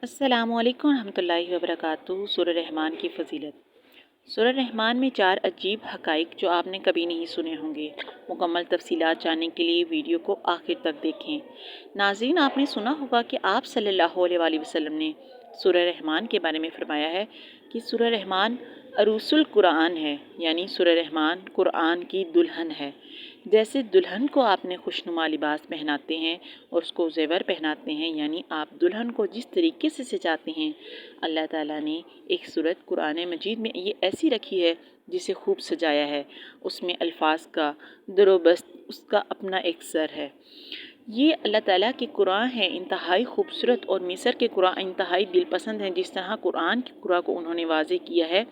السلام علیکم ورحمۃ اللہ وبرکاتہ۔ سورہ رحمان کی فضیلت۔ سورہ رحمان میں 4 عجیب حقائق جو آپ نے کبھی نہیں سنے ہوں گے۔ مکمل تفصیلات جاننے کے لیے ویڈیو کو آخر تک دیکھیں۔ ناظرین، آپ نے سنا ہوگا کہ آپ صلی اللہ علیہ وآلہ وسلم نے سورہ رحمان کے بارے میں فرمایا ہے کہ سورہ رحمان عروس القرآن ہے، یعنی سورہ رحمان قرآن کی دلہن ہے۔ جیسے دلہن کو آپ نے خوشنما لباس پہناتے ہیں اور اس کو زیور پہناتے ہیں، یعنی آپ دلہن کو جس طریقے سے سجاتے ہیں، اللہ تعالیٰ نے ایک صورت قرآن مجید میں یہ ایسی رکھی ہے جسے خوب سجایا ہے۔ اس میں الفاظ کا در و بست اس کا اپنا ایک سر ہے۔ یہ اللہ تعالیٰ کی قرآن ہے، انتہائی خوبصورت، اور مصر کے قرآن انتہائی دل پسند ہیں جس طرح قرآن کی قرآن کو انہوں نے واضح کیا ہے۔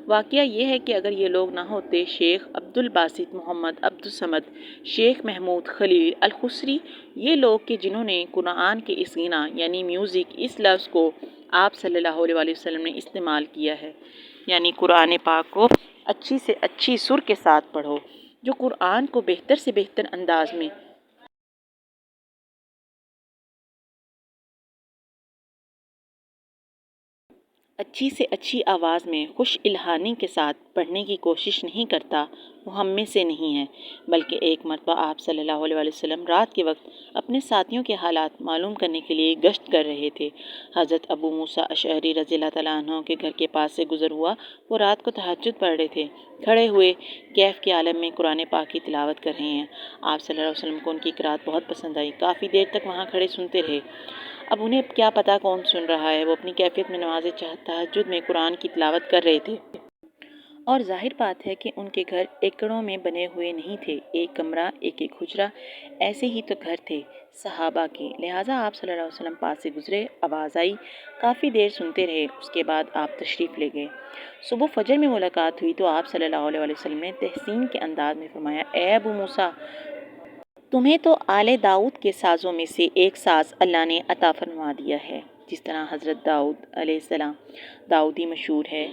واقعہ یہ ہے کہ اگر یہ لوگ نہ ہوتے، شیخ عبد الباسط محمد عبد الصمد، شیخ محمود خلیل الخسری، یہ لوگ کہ جنہوں نے قرآن کے اس غنا یعنی میوزک، اس لفظ کو آپ صلی اللہ علیہ وآلہ وسلم نے استعمال کیا ہے، یعنی قرآن پاک کو اچھی سے اچھی سر کے ساتھ پڑھو، جو قرآن کو بہتر سے بہتر انداز میں اچھی سے اچھی آواز میں خوش الہانی کے ساتھ پڑھنے کی کوشش نہیں کرتا، وہ ہم میں سے نہیں ہے۔ بلکہ ایک مرتبہ آپ صلی اللہ علیہ وآلہ وسلم رات کے وقت اپنے ساتھیوں کے حالات معلوم کرنے کے لیے گشت کر رہے تھے۔ حضرت ابو موسیٰ اشعری رضی اللہ تعالیٰ عنہ کے گھر کے پاس سے گزر ہوا۔ وہ رات کو تہجد پڑھ رہے تھے، کھڑے ہوئے کیف کے عالم میں قرآن پاک کی تلاوت کر رہے ہیں۔ آپ صلی اللہ علیہ وسلم کو ان کی قرات بہت پسند آئی، کافی دیر تک وہاں کھڑے سنتے رہے۔ اب انہیں کیا پتا کون سن رہا ہے، وہ اپنی کیفیت میں نماز تہجد میں قرآن کی تلاوت کر رہے تھے۔ اور ظاہر بات ہے کہ ان کے گھر ایکڑوں میں بنے ہوئے نہیں تھے، ایک کمرہ، ایک ایک حجرہ، ایسے ہی تو گھر تھے صحابہ کے۔ لہٰذا آپ صلی اللہ علیہ وسلم پاس سے گزرے، آواز آئی، کافی دیر سنتے رہے، اس کے بعد آپ تشریف لے گئے۔ صبح فجر میں ملاقات ہوئی تو آپ صلی اللہ علیہ وآلہ وسلم نے تحسین کے انداز میں فرمایا، اے ابو موسیٰ، تمہیں تو آل داؤد کے سازوں میں سے ایک ساز اللہ نے عطا فرما دیا ہے۔ جس طرح حضرت داؤد علیہ السلام داؤدی مشہور ہے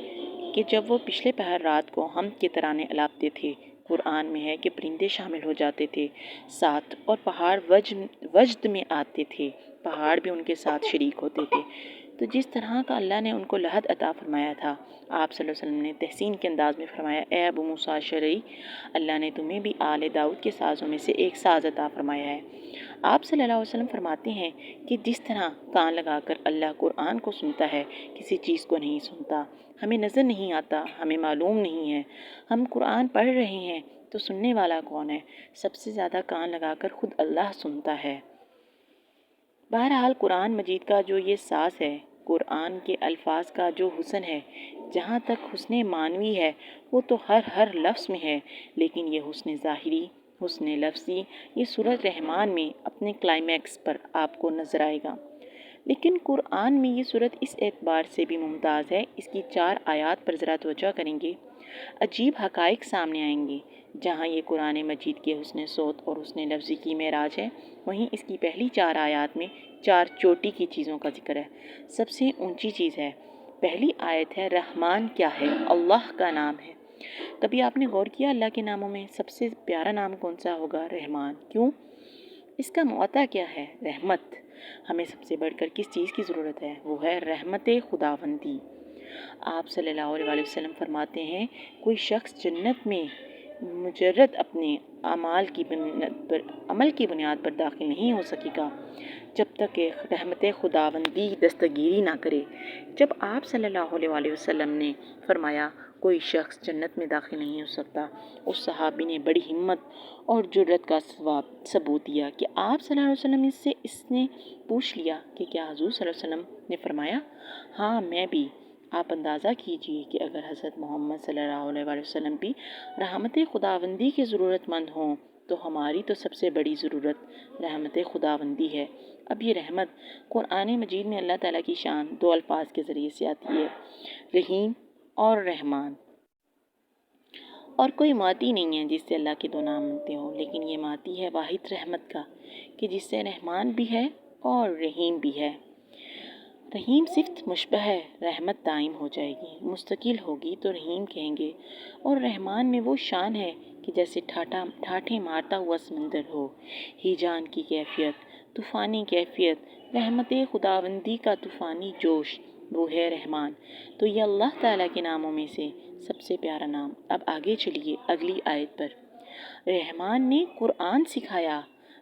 کہ جب وہ پچھلے پہر رات کو حمد کے ترانے الاپتے تھے، قرآن میں ہے کہ پرندے شامل ہو جاتے تھے ساتھ، اور پہاڑ وجد میں آتے تھے، پہاڑ بھی ان کے ساتھ شریک ہوتے تھے۔ تو جس طرح کا اللہ نے ان کو لحد عطا فرمایا تھا، آپ صلی اللہ علیہ وسلم نے تحسین کے انداز میں فرمایا، اے ابو موسیٰ اشعری، اللہ نے تمہیں بھی آل داؤد کے سازوں میں سے ایک ساز عطا فرمایا ہے۔ آپ صلی اللہ علیہ وسلم فرماتے ہیں کہ جس طرح کان لگا کر اللہ قرآن کو سنتا ہے، کسی چیز کو نہیں سنتا، ہمیں نظر نہیں آتا، ہمیں معلوم نہیں ہے، ہم قرآن پڑھ رہے ہیں تو سننے والا کون ہے؟ سب سے زیادہ کان لگا کر خود اللہ سنتا ہے۔ بہرحال قرآن مجید کا جو یہ ساز ہے، قرآن کے الفاظ کا جو حسن ہے، جہاں تک حسن معنوی ہے وہ تو ہر لفظ میں ہے، لیکن یہ حسن ظاہری، حسن لفظی، یہ سورۃ رحمان میں اپنے کلائمیکس پر آپ کو نظر آئے گا۔ لیکن قرآن میں یہ سورت اس اعتبار سے بھی ممتاز ہے، اس کی 4 آیات پر ذرا توجہ کریں گے، عجیب حقائق سامنے آئیں گے۔ جہاں یہ قرآن مجید کے حسن صوت اور حسن لفظی کی معراج ہے، وہیں اس کی پہلی 4 آیات میں 4 چوٹی کی چیزوں کا ذکر ہے، سب سے اونچی چیز ہے۔ پہلی آیت ہے، رحمان کیا ہے؟ اللہ کا نام ہے۔ کبھی آپ نے غور کیا اللہ کے ناموں میں سب سے پیارا نام کون سا ہوگا؟ رحمان۔ کیوں؟ اس کا معطا کیا ہے؟ رحمت۔ ہمیں سب سے بڑھ کر کس چیز کی ضرورت ہے؟ وہ ہے رحمت خداوندی۔ آپ صلی اللہ علیہ وآلہ وسلم فرماتے ہیں، کوئی شخص جنت میں مجرد اپنے عمل کی بنیاد پر داخل نہیں ہو سکے گا جب تک کہ رحمت خداوندی دستگیری نہ کرے۔ جب آپ صلی اللہ علیہ وآلہ وسلم نے فرمایا کوئی شخص جنت میں داخل نہیں ہو سکتا، اس صحابی نے بڑی ہمت اور جرأت کا ثبوت دیا کہ آپ صلی اللہ علیہ وسلم اس نے پوچھ لیا کہ کیا حضور صلی اللہ علیہ وسلم نے فرمایا، ہاں میں بھی۔ آپ اندازہ کیجئے کہ اگر حضرت محمد صلی اللہ علیہ وآلہ وسلم بھی رحمت خداوندی کے ضرورت مند ہوں تو ہماری تو سب سے بڑی ضرورت رحمت خداوندی ہے۔ اب یہ رحمت قرآن مجید میں اللہ تعالیٰ کی شان 2 الفاظ کے ذریعے سے آتی ہے، رحیم اور رحمان۔ اور کوئی ماتی نہیں ہے جس سے اللہ کے 2 نام ملتے ہوں، لیکن یہ ماتی ہے واحد رحمت کا کہ جس سے رحمان بھی ہے اور رحیم بھی ہے۔ رحیم صفت مشبہ ہے، رحمت دائم ہو جائے گی، مستقل ہوگی تو رحیم کہیں گے، اور رحمان میں وہ شان ہے کہ جیسے ٹھاٹھے مارتا ہوا سمندر ہو، ہیجان کی کیفیت، طوفانی کیفیت، رحمت خداوندی کا طوفانی جوش، وہ ہے رحمان۔ تو یہ اللہ تعالیٰ کے ناموں میں سے سب سے پیارا نام۔ اب آگے چلیے اگلی آیت پر۔ رحمان نے قرآن سکھایا۔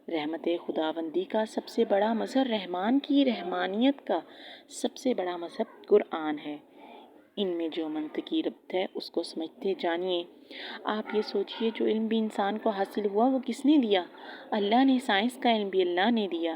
رحمت خداوندی کا سب سے بڑا مظہر، رحمان کی رحمانیت کا سب سے بڑا مظہر قرآن ہے۔ ان میں جو منطقی ربط ہے اس کو سمجھتے جانیے۔ آپ یہ سوچئے جو علم بھی انسان کو حاصل ہوا وہ کس نے دیا؟ اللہ نے۔ سائنس کا علم بھی اللہ نے دیا۔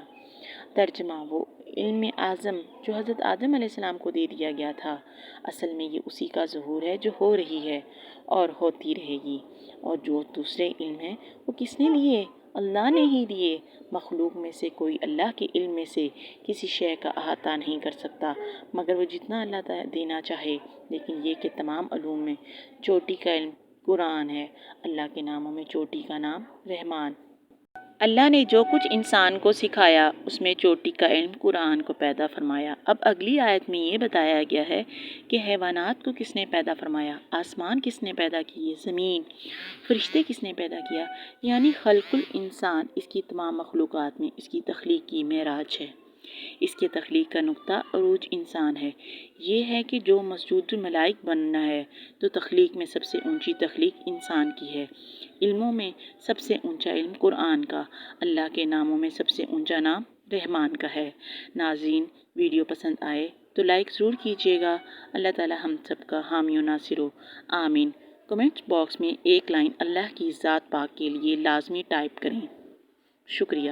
ترجمہ، وہ علم اعظم جو حضرت آدم علیہ السلام کو دے دیا گیا تھا، اصل میں یہ اسی کا ظہور ہے جو ہو رہی ہے اور ہوتی رہے گی۔ اور جو دوسرے علم ہیں وہ کس نے دیے؟ اللہ نے ہی دیے۔ مخلوق میں سے کوئی اللہ کے علم میں سے کسی شے کا احاطہ نہیں کر سکتا مگر وہ جتنا اللہ تعالیٰ دینا چاہے، لیکن یہ کہ تمام علوم میں چوٹی کا علم قرآن ہے۔ اللہ کے ناموں میں چوٹی کا نام رحمان۔ اللہ نے جو کچھ انسان کو سکھایا اس میں چوٹی کا علم قرآن کو پیدا فرمایا۔ اب اگلی آیت میں یہ بتایا گیا ہے کہ حیوانات کو کس نے پیدا فرمایا، آسمان کس نے پیدا کیے، زمین، فرشتے کس نے پیدا کیا، یعنی خلق الانسان اس کی تمام مخلوقات میں اس کی تخلیق کی معراج ہے۔ اس کے تخلیق کا نقطہ عروج انسان ہے۔ یہ ہے کہ جو مسجود الملائک بننا ہے تو تخلیق میں سب سے اونچی تخلیق انسان کی ہے۔ علموں میں سب سے اونچا علم قرآن کا، اللہ کے ناموں میں سب سے اونچا نام رحمان کا ہے۔ ناظرین، ویڈیو پسند آئے تو لائک ضرور کیجیے گا۔ اللہ تعالی ہم سب کا حامی و ناصر ہو، آمین۔ کمنٹ باکس میں ایک لائن اللہ کی ذات پاک کے لیے لازمی ٹائپ کریں۔ شکریہ۔